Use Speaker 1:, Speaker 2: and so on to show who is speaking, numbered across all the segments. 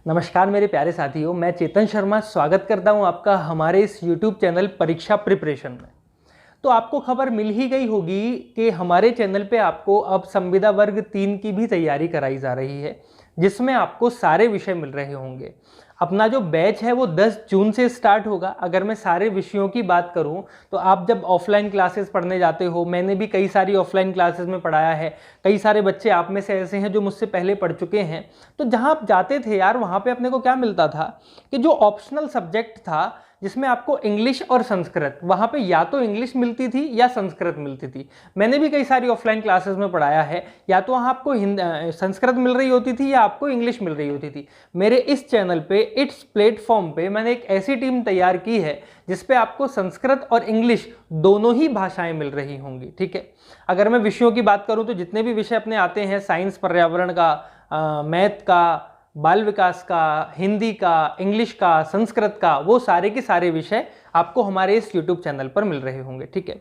Speaker 1: नमस्कार मेरे प्यारे साथियों, मैं चेतन शर्मा स्वागत करता हूं आपका हमारे इस YouTube चैनल परीक्षा प्रिपरेशन में। तो आपको खबर मिल ही गई होगी कि हमारे चैनल पे आपको अब संविदा वर्ग 3 की भी तैयारी कराई जा रही है, जिसमें आपको सारे विषय मिल रहे होंगे। अपना जो बैच है वो 10 जून से स्टार्ट होगा। अगर मैं सारे विषयों की बात करूं तो आप जब ऑफलाइन क्लासेस पढ़ने जाते हो, मैंने भी कई सारी ऑफलाइन क्लासेस में पढ़ाया है, कई सारे बच्चे आप में से ऐसे हैं जो मुझसे पहले पढ़ चुके हैं। तो जहां आप जाते थे यार, वहां पे अपने को क्या मिलता था कि जो ऑप्शनल सब्जेक्ट था जिसमें आपको इंग्लिश और संस्कृत, वहां पे या तो इंग्लिश मिलती थी या संस्कृत मिलती थी। मैंने भी कई सारी ऑफलाइन क्लासेस में पढ़ाया है, या तो वहां आपको संस्कृत मिल रही होती थी या आपको इंग्लिश मिल रही होती थी। मेरे इस चैनल पे, इट्स प्लेटफॉर्म पे मैंने एक ऐसी टीम तैयार की है जिसपे आपको संस्कृत और इंग्लिश दोनों ही भाषाएं मिल रही होंगी। ठीक है, अगर मैं विषयों की बात करूं तो जितने भी विषय अपने आते हैं, साइंस, पर्यावरण का, मैथ का, बाल विकास का, हिंदी का, इंग्लिश का, संस्कृत का, वो सारे के सारे विषय आपको हमारे इस YouTube चैनल पर मिल रहे होंगे। ठीक है,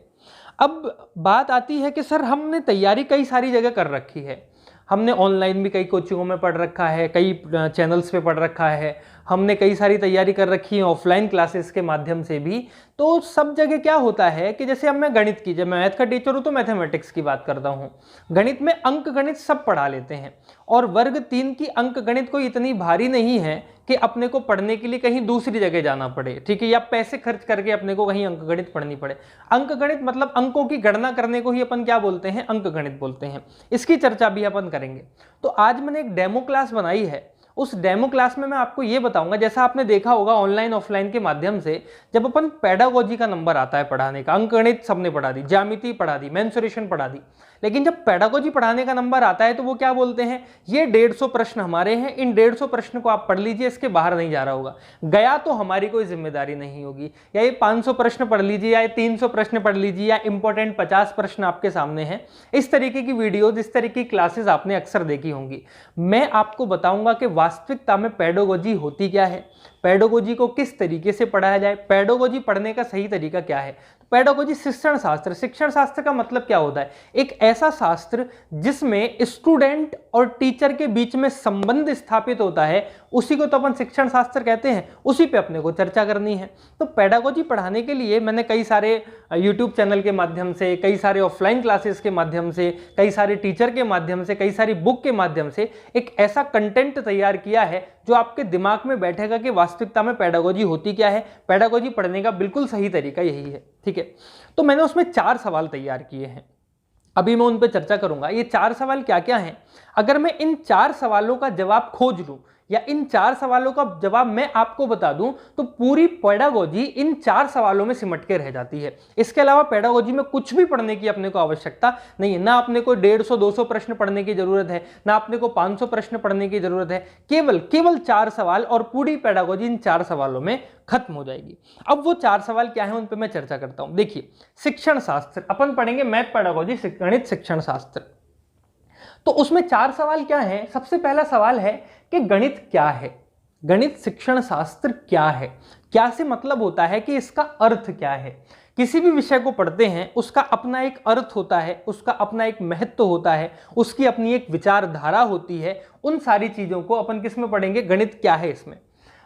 Speaker 1: अब बात आती है कि सर हमने तैयारी कई सारी जगह कर रखी है। हमने ऑनलाइन भी कई कोचिंगों में पढ़ रखा है, कई चैनल्स पे पढ़ रखा है, हमने कई सारी तैयारी कर रखी है ऑफलाइन क्लासेस के माध्यम से भी। तो सब जगह क्या होता है कि जैसे अब मैं गणित की, जब मैं मैथ का टीचर हूं तो मैथमेटिक्स की बात करता हूं, गणित में अंक गणित सब पढ़ा लेते हैं, और वर्ग 3 की अंक गणित कोई इतनी भारी नहीं है कि अपने को पढ़ने के लिए कहीं दूसरी जगह जाना पड़े। ठीक है, या पैसे खर्च करके अपने को कहीं अंक गणित पढ़नी पड़े। अंक गणित मतलब अंकों की गणना करने को ही अपन क्या बोलते हैं, अंक गणित बोलते हैं। इसकी चर्चा भी अपन करेंगे। तो आज मैंने एक डेमो क्लास बनाई है। उस डेमो क्लास में मैं आपको ये बताऊंगा, जैसा आपने देखा होगा ऑनलाइन ऑफलाइन के माध्यम से, जब अपन पेडागोजी का नंबर आता है पढ़ाने का, अंकगणित सबने पढ़ा दी, ज्यामिति पढ़ा दी, मेंसुरेशन पढ़ा दी, लेकिन जब पेडागोजी पढ़ाने का नंबर आता है तो वो क्या बोलते हैं, ये 150 प्रश्न हमारे हैं, इन 150 प्रश्न को आप पढ़ लीजिए, इसके बाहर नहीं जा रहा होगा, गया तो हमारी कोई जिम्मेदारी नहीं होगी। या ये 500 प्रश्न पढ़ लीजिए, या ये 300 प्रश्न पढ़ लीजिए, या इंपॉर्टेंट 50 प्रश्न आपके सामने हैं। इस तरीके की वीडियोज, इस तरीके की क्लासेस आपने अक्सर देखी होंगी। मैं आपको बताऊंगा कि वास्तविकता में पेडागोजी होती क्या है, पेडागोजी को किस तरीके से पढ़ाया जाए, पेडागोजी पढ़ने का सही तरीका क्या है। पेडागोजी शिक्षण शास्त्र, शिक्षण शास्त्र का मतलब क्या होता है, एक ऐसा शास्त्र जिसमें स्टूडेंट और टीचर के बीच में संबंध स्थापित होता है, उसी को तो अपन शिक्षण शास्त्र कहते हैं। उसी पे अपने को चर्चा करनी है। तो पेडागोजी पढ़ाने के लिए मैंने कई सारे YouTube चैनल के माध्यम से, कई सारे ऑफलाइन क्लासेस के माध्यम से, कई सारे टीचर के माध्यम से, कई सारी बुक के माध्यम से एक ऐसा कंटेंट तैयार किया है जो आपके दिमाग में बैठेगा कि वास्तविकता में पेडागोजी होती क्या है, पेडागोजी पढ़ने का बिल्कुल सही तरीका यही है। ठीक है, तो मैंने उसमें 4 सवाल तैयार किए हैं, अभी मैं उन पर चर्चा करूंगा। ये 4 सवाल क्या क्या हैं, अगर मैं इन 4 सवालों का जवाब खोज लूं या इन 4 सवालों का जवाब मैं आपको बता दूं तो पूरी पेडागोजी इन 4 सवालों में सिमट के रह जाती है। इसके अलावा पेडागोजी में कुछ भी पढ़ने की अपने को आवश्यकता नहीं है। ना अपने को 150-200 प्रश्न पढ़ने की जरूरत है, ना अपने को 500 प्रश्न पढ़ने की जरूरत है। केवल 4 सवाल और पूरी पेडागोजी इन 4 सवालों में खत्म हो जाएगी। अब वो 4 सवाल क्या है उन पर मैं चर्चा करता हूं। देखिए, शिक्षण शास्त्र अपन पढ़ेंगे, मैथ, पेडागोजी, गणित, शिक्षण शास्त्र। तो उसमें 4 सवाल क्या है। सबसे पहला सवाल है कि गणित क्या है, गणित शिक्षण शास्त्र क्या है। क्या से मतलब होता है कि इसका अर्थ क्या है। किसी भी विषय को पढ़ते हैं उसका अपना एक अर्थ होता है, उसका अपना एक महत्व होता है, उसकी अपनी एक विचारधारा होती है। उन सारी चीजों को अपन किस में पढ़ेंगे, गणित क्या है इसमें।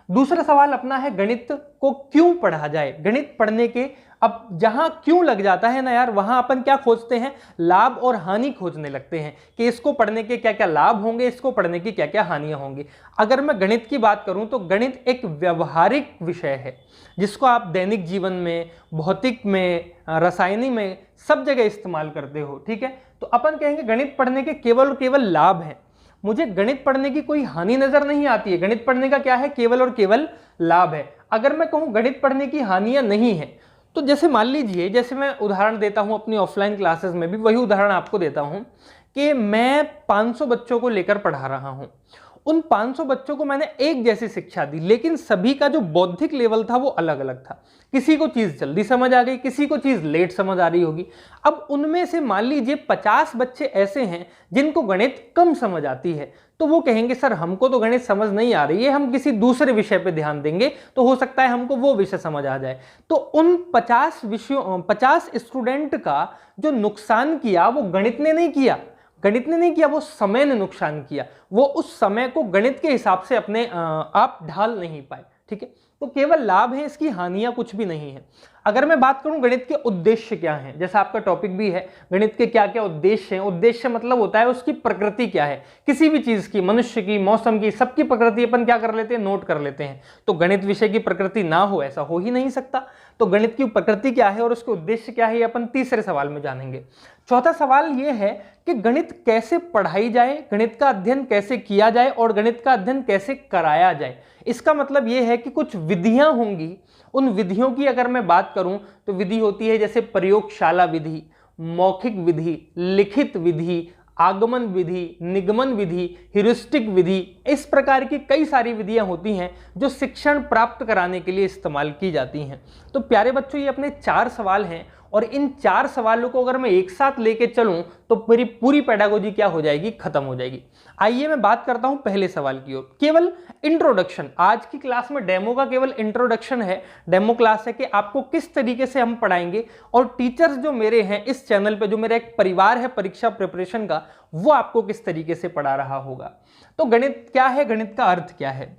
Speaker 1: दूसरा सवाल अपना है गणित को क्यों पढ़ा जाए। गणित पढ़ने के अब जहां क्यों लग जाता है ना यार, वहां अपन क्या खोजते हैं, लाभ और हानि खोजने लगते हैं कि इसको पढ़ने के क्या क्या लाभ होंगे, इसको पढ़ने की क्या क्या हानियां होंगी। अगर मैं गणित की बात करूं तो गणित एक व्यवहारिक विषय है जिसको आप दैनिक जीवन में, भौतिक में, रसायनी में सब जगह इस्तेमाल करते हो। ठीक है, तो अपन कहेंगे गणित पढ़ने के केवल और केवल लाभ हैं। मुझे गणित पढ़ने की कोई हानि नजर नहीं आती है। गणित पढ़ने का क्या है, केवल और केवल लाभ है। अगर मैं कहूं गणित पढ़ने की हानियां नहीं है, तो जैसे मान लीजिए, जैसे मैं उदाहरण देता हूं अपनी ऑफलाइन क्लासेस में भी वही उदाहरण आपको देता हूं कि मैं 500 बच्चों को लेकर पढ़ा रहा हूं। उन 500 बच्चों को मैंने एक जैसी शिक्षा दी, लेकिन सभी का जो बौद्धिक लेवल था वो अलग अलग था। किसी को चीज जल्दी समझ आ गई, किसी को चीज लेट समझ आ रही होगी। अब उनमें से मान लीजिए 50 बच्चे ऐसे हैं जिनको गणित कम समझ आती है, तो वो कहेंगे सर हमको तो गणित समझ नहीं आ रही है, हम किसी दूसरे विषय पे ध्यान देंगे तो हो सकता है हमको वो विषय समझ आ जाए। तो उन 50 स्टूडेंट का जो नुकसान किया वो गणित ने नहीं किया, गणित ने नहीं किया, वो समय ने नुकसान किया। वो उस समय को गणित के हिसाब से अपने आप ढाल नहीं पाए। ठीक है, तो केवल लाभ है, इसकी हानियां कुछ भी नहीं है। अगर मैं बात करूं गणित के उद्देश्य क्या हैं, जैसा आपका टॉपिक भी है गणित के क्या क्या उद्देश्य हैं। उद्देश्य मतलब होता है उसकी प्रकृति क्या है, किसी भी चीज की, मनुष्य की, मौसम की, सबकी प्रकृति अपन क्या कर लेते हैं, नोट कर लेते हैं। तो गणित विषय की प्रकृति ना हो ऐसा हो ही नहीं सकता। तो गणित की प्रकृति क्या है और उसके उद्देश्य क्या है, ये अपन तीसरे सवाल में जानेंगे। चौथा सवाल ये है कि गणित कैसे पढ़ाई जाए, गणित का अध्ययन कैसे किया जाए और गणित का अध्ययन कैसे कराया जाए। इसका मतलब ये है कि कुछ विधियां होंगी, उन विधियों की अगर मैं बात करूं तो विधि होती है जैसे प्रयोगशाला विधि, मौखिक विधि, लिखित विधि, आगमन विधि, निगमन विधि, ह्यूरिस्टिक विधि। इस प्रकार की कई सारी विधियां होती हैं जो शिक्षण प्राप्त कराने के लिए इस्तेमाल की जाती हैं। तो प्यारे बच्चों, ये अपने 4 सवाल हैं और इन 4 सवालों को अगर मैं एक साथ लेके चलूं तो मेरी पूरी पेडागोजी क्या हो जाएगी, खत्म हो जाएगी। आइए मैं बात करता हूं पहले सवाल की ओर। केवल इंट्रोडक्शन, आज की क्लास में डेमो का केवल इंट्रोडक्शन है, डेमो क्लास है कि आपको किस तरीके से हम पढ़ाएंगे। और टीचर्स जो मेरे हैं इस चैनल पे, जो मेरा एक परिवार है परीक्षा प्रिपरेशन का, वो आपको किस तरीके से पढ़ा रहा होगा। तो गणित क्या है, गणित का अर्थ क्या है।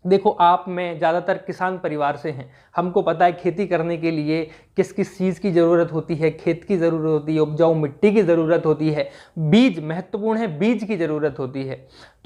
Speaker 1: देखो, आप में ज़्यादातर किसान परिवार से हैं, हमको पता है खेती करने के लिए किस किस चीज़ की ज़रूरत होती है, खेत की ज़रूरत होती है, उपजाऊ मिट्टी की ज़रूरत होती है, बीज महत्वपूर्ण है, बीज की ज़रूरत होती है।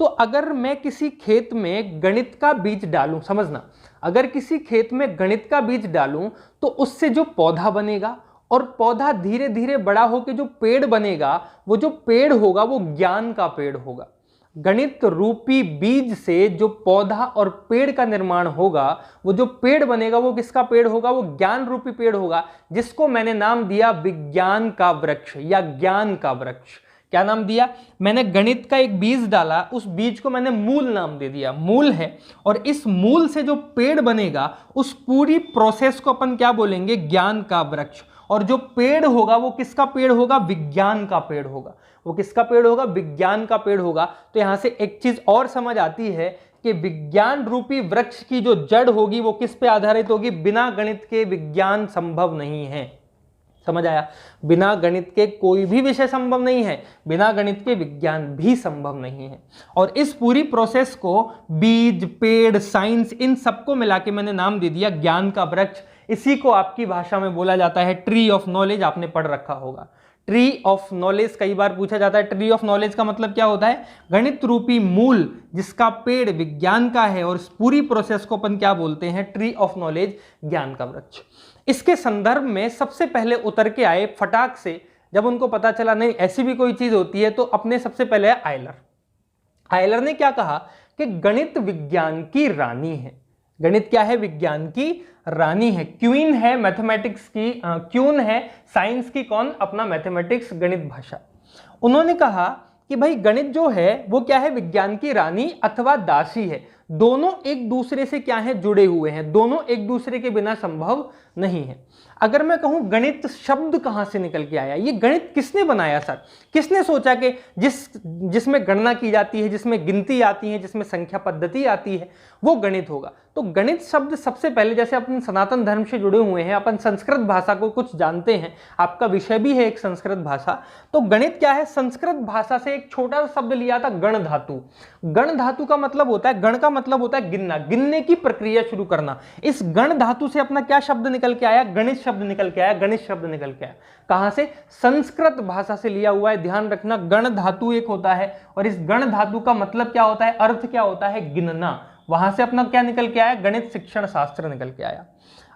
Speaker 1: तो अगर मैं किसी खेत में गणित का बीज डालूं, समझना, अगर किसी खेत में गणित का बीज डालूं तो उससे जो पौधा बनेगा और पौधा धीरे धीरे बड़ा होकर जो पेड़ बनेगा, वो जो पेड़ होगा वो ज्ञान का पेड़ होगा। गणित रूपी बीज से जो पौधा और पेड़ का निर्माण होगा, वो जो पेड़ बनेगा वो किसका पेड़ होगा, वो ज्ञान रूपी पेड़ होगा, जिसको मैंने नाम दिया विज्ञान का वृक्ष या ज्ञान का वृक्ष। क्या नाम दिया मैंने, गणित का एक बीज डाला, उस बीज को मैंने मूल नाम दे दिया, मूल है। और इस मूल से जो पेड़ बनेगा उस पूरी प्रोसेस को अपन क्या बोलेंगे, ज्ञान का वृक्ष। और जो पेड़ होगा वो किसका पेड़ होगा, विज्ञान का पेड़ होगा। वो किसका पेड़ होगा, विज्ञान का पेड़ होगा। तो यहां से एक चीज और समझ आती है कि विज्ञान रूपी वृक्ष की जो जड़ होगी वो किस पे आधारित होगी, बिना गणित के विज्ञान संभव नहीं है। समझ आया, बिना गणित के कोई भी विषय संभव नहीं है, बिना गणित के विज्ञान भी संभव नहीं है। और इस पूरी प्रोसेस को बीज, पेड़, साइंस, इन सबको मिला के मैंने नाम दे दिया ज्ञान का वृक्ष। इसी को आपकी भाषा में बोला जाता है ट्री ऑफ नॉलेज। आपने पढ़ रखा होगा ट्री ऑफ नॉलेज, कई बार पूछा जाता है। ट्री ऑफ नॉलेज का मतलब क्या होता है, गणित रूपी मूल जिसका पेड़ विज्ञान का है, और इस पूरी प्रोसेस को अपन क्या बोलते हैं, ट्री ऑफ नॉलेज, ज्ञान का वृक्ष। इसके संदर्भ में सबसे पहले उतर के आए फटाक से, जब उनको पता चला नहीं ऐसी भी कोई चीज होती है, तो अपने सबसे पहले आयलर। आयलर ने क्या कहा कि गणित विज्ञान की रानी है। गणित क्या है, विज्ञान की रानी है, क्वीन है मैथमेटिक्स की, क्वीन है साइंस की, कौन, अपना मैथमेटिक्स, गणित भाषा। उन्होंने कहा कि भाई गणित जो है वो क्या है, विज्ञान की रानी अथवा दासी है। दोनों एक दूसरे से क्या है, जुड़े हुए हैं, दोनों एक दूसरे के बिना संभव नहीं है। अगर मैं कहूं गणित शब्द कहां से निकल के आया, ये गणित किसने बनाया सर, किसने सोचा कि जिसमें गणना की जाती है, जिसमें गिनती आती है, जिसमें संख्या पद्धति आती है, वो गणित होगा। तो गणित शब्द सबसे पहले, जैसे अपन सनातन धर्म से जुड़े हुए हैं, अपन संस्कृत भाषा को कुछ जानते हैं, आपका विषय भी है एक संस्कृत भाषा, तो गणित क्या है, संस्कृत भाषा से एक छोटा सा शब्द लिया था, गण धातु। गण धातु का मतलब होता है, गण का मतलब होता है गिनना, गिनने की प्रक्रिया शुरू करना। इस गण धातु से अपना क्या शब्द निकल के आया, गणित शब्द निकल के आया, गणित शब्द निकल के आया। कहां से, संस्कृत भाषा से लिया हुआ है। ध्यान रखना, गण धातु एक होता है और इस गण धातु का मतलब क्या होता है, अर्थ क्या होता है, गिनना। वहां से अपना क्या निकल के आया, गणित शिक्षण शास्त्र निकल के आया।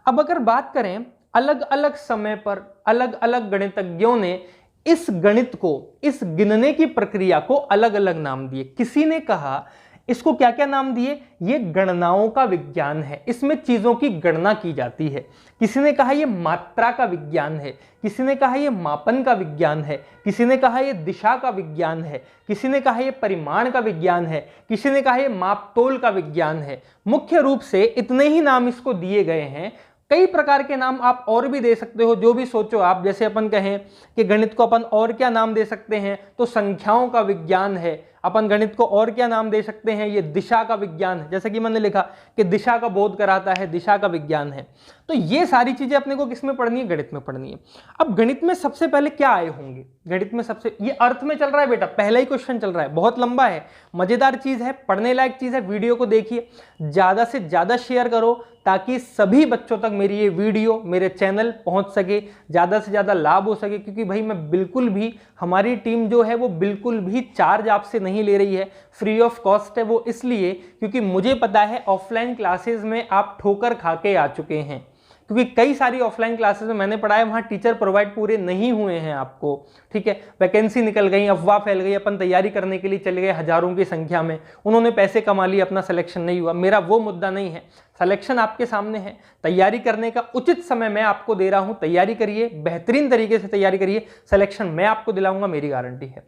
Speaker 1: अब अगर बात करें, अलग अलग समय पर अलग अलग गणितज्ञों ने इस गणित को, इस गिनने की प्रक्रिया को अलग अलग नाम दिए। किसी ने कहा, इसको क्या क्या नाम दिए, ये गणनाओं का विज्ञान है, इसमें चीजों की गणना की जाती है। किसी ने कहा ये मात्रा का विज्ञान है, किसी ने कहा ये मापन का विज्ञान है, किसी ने कहा ये दिशा का विज्ञान है, किसी ने कहा ये परिमाण का विज्ञान है, किसी ने कहा ये मापतोल का विज्ञान है। मुख्य रूप से इतने ही नाम इसको दिए गए हैं। कई प्रकार के नाम आप और भी दे सकते हो, जो भी सोचो आप। जैसे अपन कहें कि गणित को अपन और क्या नाम दे सकते हैं, तो संख्याओं का विज्ञान है, अपन गणित को और क्या नाम दे सकते हैं, ये दिशा का विज्ञान है, जैसे कि मैंने लिखा कि दिशा का बोध कराता है, दिशा का विज्ञान है। तो ये सारी चीजें अपने को किस में पढ़नी है, गणित में पढ़नी है। अब गणित में सबसे पहले क्या आए होंगे, गणित में सबसे, ये अर्थ में चल रहा है बेटा, पहला ही क्वेश्चन चल रहा है, बहुत लंबा है, मजेदार चीज है, पढ़ने लायक चीज है। वीडियो को देखिए, ज्यादा से ज्यादा शेयर करो ताकि सभी बच्चों तक मेरी ये वीडियो, मेरे चैनल पहुंच सके, ज्यादा से ज्यादा लाभ हो सके। क्योंकि भाई मैं बिल्कुल भी, हमारी टीम जो है वो बिल्कुल भी चार्ज आपसे नहीं ले रही है, फ्री ऑफ कॉस्ट है। वो इसलिए क्योंकि मुझे पता है ऑफलाइन क्लासेस में आप ठोकर खा के आ चुके हैं, क्योंकि कई सारी ऑफलाइन क्लासेस में मैंने पढ़ाया, वहां टीचर प्रोवाइड पूरे नहीं हुए हैं आपको, ठीक है। वैकेंसी निकल गई, अफवाह फैल गई, अपन तैयारी करने के लिए चले गए हजारों की संख्या में, उन्होंने पैसे कमा लिए, अपना सिलेक्शन नहीं हुआ। मेरा वो मुद्दा नहीं है, सिलेक्शन आपके सामने है, तैयारी करने का उचित समय मैं आपको दे रहा हूं, तैयारी करिए, बेहतरीन तरीके से तैयारी करिए, सिलेक्शन मैं आपको दिलाऊंगा, मेरी गारंटी है।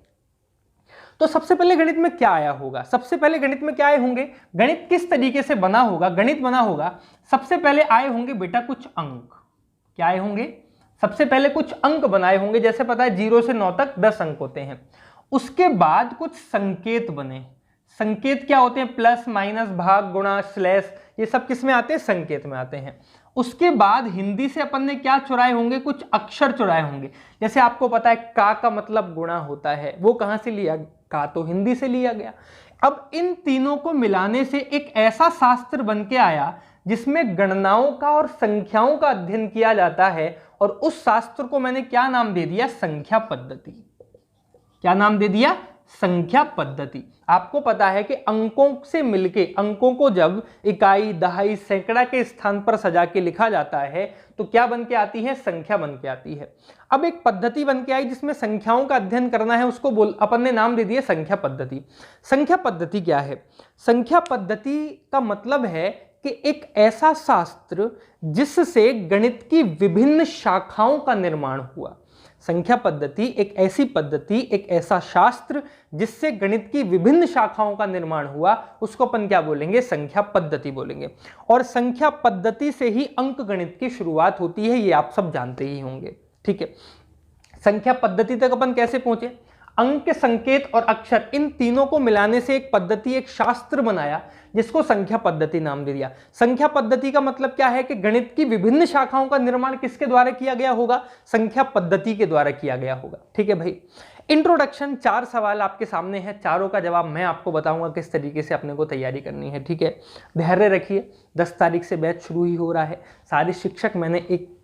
Speaker 1: तो सबसे पहले गणित में क्या आया होगा, सबसे पहले गणित में क्या आए होंगे, गणित किस तरीके से बना होगा, गणित बना होगा, सबसे पहले आए होंगे बेटा कुछ अंक। क्या आए होंगे, सबसे पहले कुछ अंक बनाए होंगे, जैसे पता है 0 से 9 तक 10 अंक होते हैं। उसके बाद कुछ संकेत बने। संकेत क्या होते हैं, प्लस माइनस भाग गुणा स्लैश, ये सब किस में आते हैं, संकेत में आते हैं। उसके बाद हिंदी से अपन ने क्या चुराए होंगे, कुछ अक्षर चुराए होंगे। जैसे आपको पता है का मतलब गुणा होता है, वो कहां से लिया, का तो हिंदी से लिया गया। अब इन तीनों को मिलाने से एक ऐसा शास्त्र बन के आया जिसमें गणनाओं का और संख्याओं का अध्ययन किया जाता है, और उस शास्त्र को मैंने क्या नाम दे दिया, संख्या पद्धति। क्या नाम दे दिया, संख्या पद्धति। आपको पता है कि अंकों से मिलके, अंकों को जब इकाई, दहाई, सैकड़ा के स्थान पर सजा के लिखा जाता है तो क्या बन के आती है, संख्या बन के आती है। अब एक पद्धति बन के आई जिसमें संख्याओं का अध्ययन करना है, उसको अपन ने नाम दे दिया संख्या पद्धति। संख्या पद्धति क्या है, संख्या पद्धति का मतलब है कि एक ऐसा शास्त्र जिससे गणित की विभिन्न शाखाओं का निर्माण हुआ। संख्या पद्धति एक ऐसी पद्धति, एक ऐसा शास्त्र जिससे गणित की विभिन्न शाखाओं का निर्माण हुआ, उसको अपन क्या बोलेंगे, संख्या पद्धति बोलेंगे। और संख्या पद्धति से ही अंक गणित की शुरुआत होती है, ये आप सब जानते ही होंगे, ठीक है। संख्या पद्धति तक अपन कैसे पहुंचे, अंक, संकेत और अक्षर, इन तीनों को मिलाने से एक पद्धति, एक शास्त्र बनाया जिसको संख्या पद्धति नाम दे दिया। संख्या पद्धति का मतलब क्या है कि गणित की विभिन्न शाखाओं का निर्माण किसके द्वारा किया गया होगा, संख्या पद्धति के द्वारा किया गया होगा, ठीक है भाई। इंट्रोडक्शन, 4 सवाल आपके सामने हैं, चारों का जवाब मैं आपको बताऊंगा किस तरीके से अपने को तैयारी करनी है, ठीक है। धैर्य रखिए, 10 तारीख से बैच शुरू ही हो रहा है। सारे शिक्षक, मैंने एक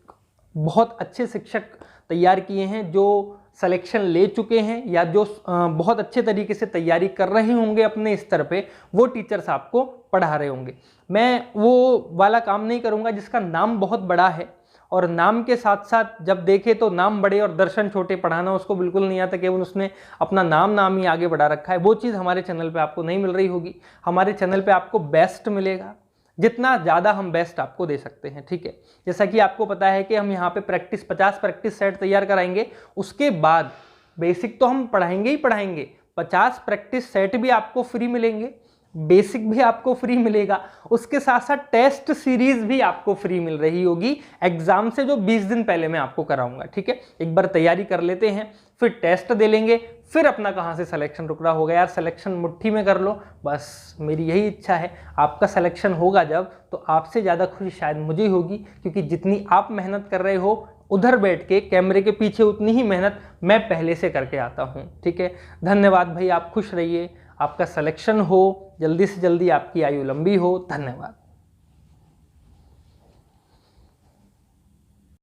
Speaker 1: बहुत अच्छे शिक्षक तैयार किए हैं जो सिलेक्शन ले चुके हैं या जो बहुत अच्छे तरीके से तैयारी कर रहे होंगे अपने स्तर पे, वो टीचर्स आपको पढ़ा रहे होंगे। मैं वो वाला काम नहीं करूंगा जिसका नाम बहुत बड़ा है और नाम के साथ साथ जब देखे तो नाम बड़े और दर्शन छोटे पढ़ाना उसको बिल्कुल नहीं आता, केवल उसने अपना नाम ही आगे बढ़ा रखा है। वो चीज़ हमारे चैनल पे आपको नहीं मिल रही होगी। हमारे चैनल पे आपको बेस्ट मिलेगा, जितना ज़्यादा हम बेस्ट आपको दे सकते हैं, ठीक है। जैसा कि आपको पता है कि हम यहाँ पे 50 प्रैक्टिस सेट तैयार कराएंगे, उसके बाद बेसिक तो हम पढ़ाएंगे ही पढ़ाएंगे, 50 प्रैक्टिस सेट भी आपको फ्री मिलेंगे, बेसिक भी आपको फ्री मिलेगा, उसके साथ साथ टेस्ट सीरीज भी आपको फ्री मिल रही होगी एग्जाम से, जो 20 दिन पहले मैं आपको कराऊंगा, ठीक है। एक बार तैयारी कर लेते हैं, फिर टेस्ट दे लेंगे, फिर अपना कहाँ से सिलेक्शन रुक रहा होगा यार, सिलेक्शन मुट्ठी में कर लो, बस मेरी यही इच्छा है। आपका सिलेक्शन होगा जब, तो आपसे ज़्यादा खुशी शायद मुझे होगी, क्योंकि जितनी आप मेहनत कर रहे हो उधर बैठ के कैमरे के पीछे, उतनी ही मेहनत मैं पहले से करके आता हूँ, ठीक है। धन्यवाद भाई, आप खुश रहिए, आपका सिलेक्शन हो, जल्दी से जल्दी आपकी आयु लंबी हो। धन्यवाद।